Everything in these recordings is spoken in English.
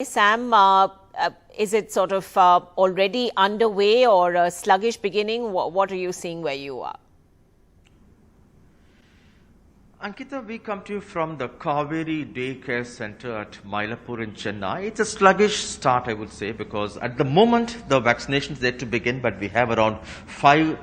Sam, is it sort of already underway or a sluggish beginning? What are you seeing where you are? Ankita, we come to you from the Kauvery Daycare Center at Mylapore in Chennai. It's a sluggish start, I would say, because at the moment the vaccination is yet to begin, but we have around 5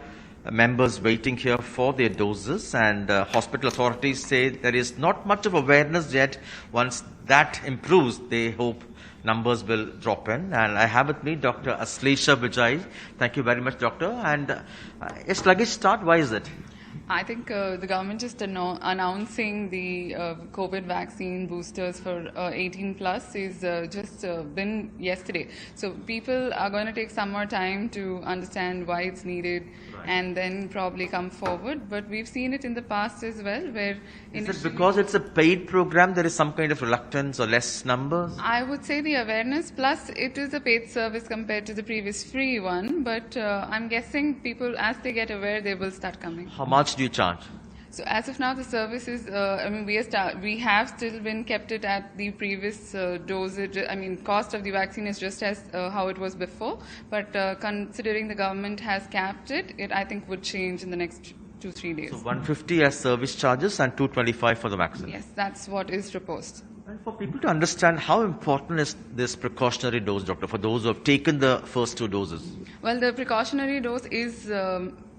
members waiting here for their doses, and hospital authorities say there is not much of awareness yet. Once that improves, they hope numbers will drop in. And I have with me Dr Aslesha Vijaay. Thank you very much, doctor. And a sluggish start, why is it? I think the government just announcing the COVID vaccine boosters for 18 plus is just been yesterday. So people are going to take some more time to understand why it's needed, right, and then probably come forward. But we've seen it in the past as well, where is it because it's a paid program there is some kind of reluctance or less numbers? I would say the awareness, plus it is a paid service compared to the previous free one. But I'm guessing people, as they get aware, they will start coming. How much do you charge? So as of now, the service is, we have still been kept it at the previous dosage. I mean, cost of the vaccine is just as how it was before. But considering the government has capped it, I think would change in the next 2-3 days. So 150 as service charges and 225 for the vaccine. Yes, that's what is proposed. And for people to understand, how important is this precautionary dose, doctor, for those who have taken the first 2 doses? Well, the precautionary dose is,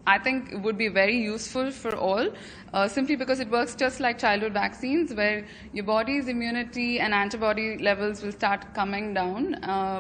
I think, would be very useful for all, simply because it works just like childhood vaccines, where your body's immunity and antibody levels will start coming down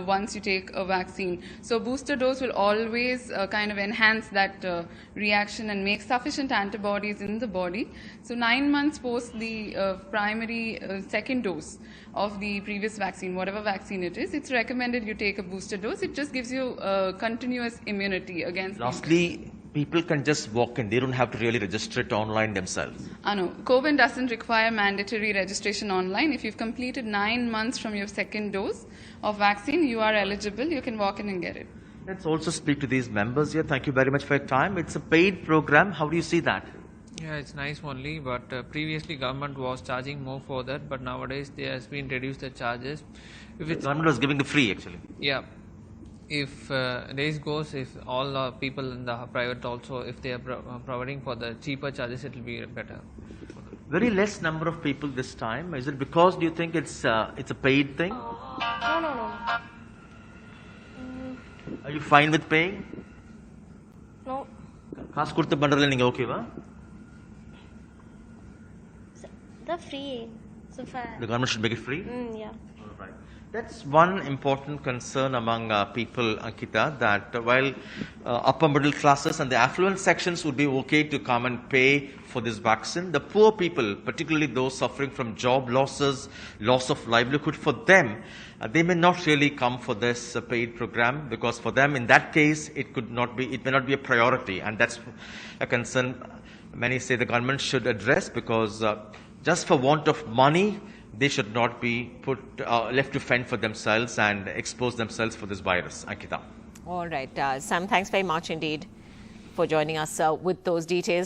once you take a vaccine. So booster dose will always kind of enhance that reaction and make sufficient antibodies in the body. So 9 months post the primary second dose of the previous vaccine, whatever vaccine it is, it's recommended you take a booster dose. It just gives you continuous immunity against. Lastly, people can just walk in. They don't have to really register it online themselves. No. Covishield doesn't require mandatory registration online. If you've completed 9 months from your second dose of vaccine, you are eligible. You can walk in and get it. Let's also speak to these members here. Thank you very much for your time. It's a paid program. How do you see that? Yeah, it's nice only, but previously government was charging more for that, but nowadays there has been reduced the charges. If the government was giving the free, actually. Yeah. If days goes, if all people in the private also, if they are providing for the cheaper charges, it will be better. Very less number of people this time. Is it because, do you think it's a paid thing? No. Are you fine with paying? No. Khas kurta bandarle ninge okay va? The free. So far. The government should make it free? Yeah. Right. That's one important concern among people, Ankita, that while upper middle classes and the affluent sections would be okay to come and pay for this vaccine, the poor people, particularly those suffering from job losses, loss of livelihood, for them, they may not really come for this paid program, because for them, in that case, it may not be a priority, and that's a concern many say the government should address, because just for want of money, they should not be left to fend for themselves and expose themselves for this virus. Ankita. All right. Sam, thanks very much indeed for joining us with those details.